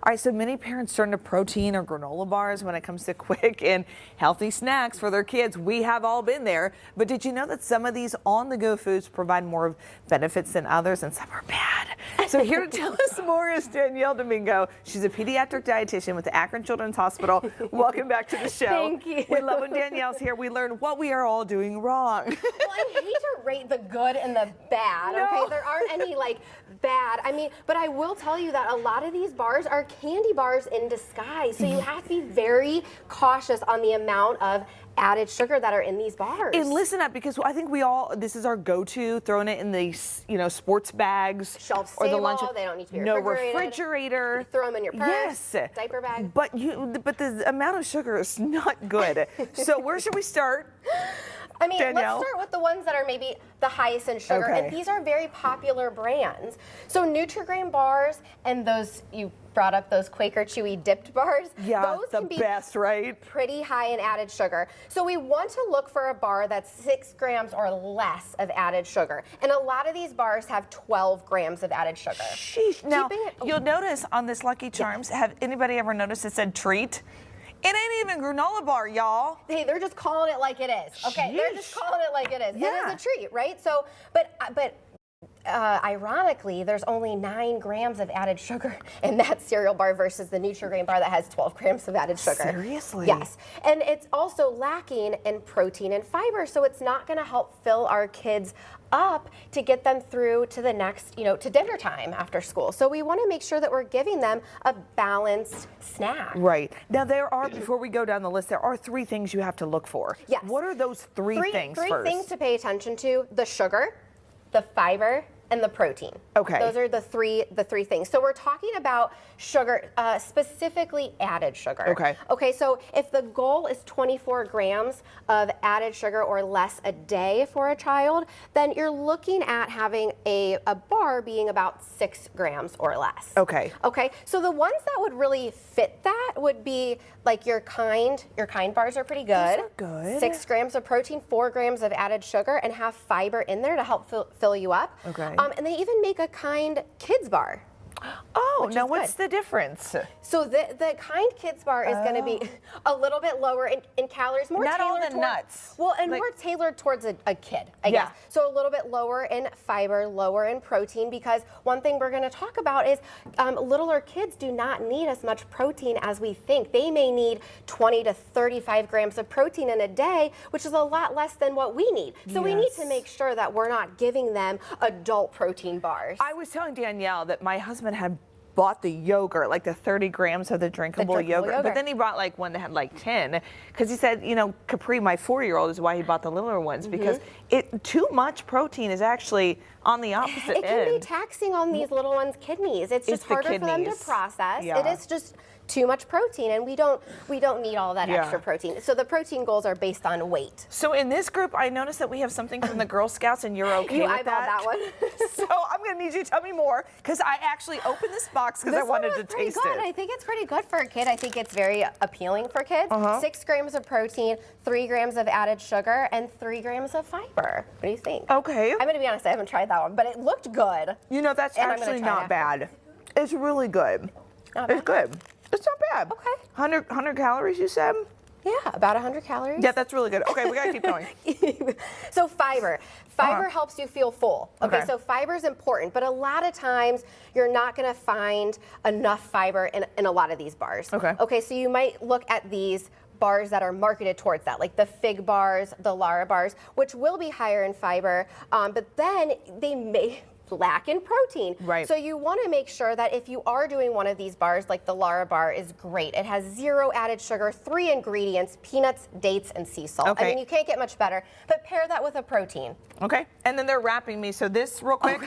All right, so many parents turn to protein or granola bars when it comes to quick and healthy snacks for their kids. We have all been there, but did you know that some of these on-the-go foods provide more benefits than others and some are bad? So here to tell us more is Danielle Domingo. She's a pediatric dietitian with the Akron Children's Hospital. Welcome back to the show. Thank you. We love when Danielle's here. We learn what we are all doing wrong. Well, I hate to rate the good and the bad, No. okay? There aren't any like bad. I mean, but I will tell you that a lot of these bars are candy bars in disguise. So you have to be very cautious on the amount of added sugar that are in these bars. And listen up, because I think we all, this is our go-to, throwing it in the, sports bags. Shelf or the stable, lunch. they don't need to be No refrigerated. refrigerator. You throw them in your purse, Yes. diaper bag. But the amount of sugar is not good. So where should we start? I mean, Danielle? let's start with the ones that are maybe the highest in sugar, Okay. and these are very popular brands. So Nutri-Grain bars and those, you brought up those Quaker Chewy dipped bars. Yeah, those the can be best, right? pretty high in added sugar. So we want to look for a bar that's 6 grams or less of added sugar. And a lot of these bars have 12 grams of added sugar. Sheesh. Now, Keeping it- you'll notice on this Lucky Charms, have anybody ever noticed it said treat? It ain't even granola bar, y'all. Hey, they're just calling it like it is. Okay, they're just Sheesh. calling it like it is. Yeah. It is a treat, right? So, but ironically, there's only 9 grams of added sugar in that cereal bar versus the Nutri-Grain bar that has 12 grams of added sugar. Seriously? Yes, and it's also lacking in protein and fiber, so it's not going to help fill our kids up to get them through to the next, to dinner time after school. So we want to make sure that we're giving them a balanced snack. Right. Now, there are, before we go down the list, there are 3 things you have to look for. Yes. What are those three things Three first? things to pay attention to: the sugar, the fiber, and the protein. Okay. Those are the three things. So we're talking about sugar, specifically added sugar. Okay. Okay, so if the goal is 24 grams of added sugar or less a day for a child, then you're looking at having a bar being about 6 grams or less. Okay. Okay, so the ones that would really fit that would be like your kind bars are pretty good. Those are good. 6 grams of protein, 4 grams of added sugar, and have fiber in there to help fill you up. Okay. And they even make a kind kids bar. Oh, which now is what's good. the difference? So the kind kids bar is going to be a little bit lower in calories, more Not all tailored the towards, nuts. Well, and Like- more tailored towards a kid, I Yeah. guess. So a little bit lower in fiber, lower in protein, because one thing we're going to talk about is littler kids do not need as much protein as we think. They may need 20 to 35 grams of protein in a day, which is a lot less than what we need. So we need to Yes. make sure that we're not giving them adult protein bars. I was telling Danielle that my husband had bought the yogurt, like the 30 grams of the drinkable, drinkable yogurt. But then he bought like one that had like 10, because he said, Capri, my 4-year-old, is why he bought the littler ones, because too much protein is actually on the opposite It can be end. taxing on these little ones' kidneys. It's just the harder for them to kidneys. process. Yeah. It is just too much protein, and we don't need all that Yeah. extra protein. So the protein goals are based on weight. So in this group, I noticed that we have something from the Girl Scouts, and you're okay You with eyeballed that one. So I'm going to need you to tell me more, because I actually opened this box because I This one wanted was to pretty taste good. it. I think it's pretty good for a kid. I think it's very appealing for kids. 6 grams of protein, 3 grams of added sugar, and 3 grams of fiber. What do you think? Okay. I'm going to be honest, I haven't tried that one, but it looked good. That's And I'm gonna actually try it not after. bad. It's really good. Not It's good. It's not bad. Okay. 100 calories, you said? Yeah, about 100 calories. Yeah, that's really good. Okay, we got to keep going. So fiber helps you feel full. Okay, Okay. so fiber is important, but a lot of times you're not going to find enough fiber in a lot of these bars. Okay. Okay, so you might look at these bars that are marketed towards that, like the Fig bars, the Lara bars, which will be higher in fiber, but then they may lack in protein. Right. So you want to make sure that if you are doing one of these bars, like the Lara bar is great. It has 0 added sugar, 3 ingredients: peanuts, dates, and sea salt. Okay. I mean, you can't get much better, but pair that with a protein. Okay, and then they're wrapping me. So this, real quick,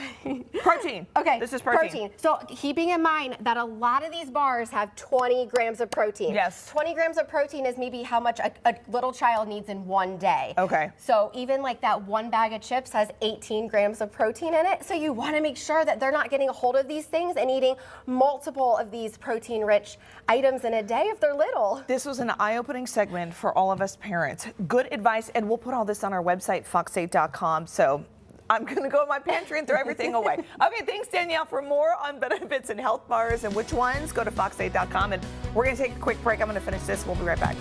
protein. Okay, This is protein. So keeping in mind that a lot of these bars have 20 grams of protein. Yes. 20 grams of protein is maybe how much a little child needs in one day. Okay. So even like that one bag of chips has 18 grams of protein in it. So you want to make sure that they're not getting a hold of these things and eating multiple of these protein-rich items in a day if they're little. This was an eye-opening segment for all of us parents. Good advice, and we'll put all this on our website, fox8.com. So I'm going to go in my pantry and throw everything away. Okay, thanks, Danielle. For more on benefits and health bars and which ones, go to fox8.com. And we're going to take a quick break. I'm going to finish this. We'll be right back.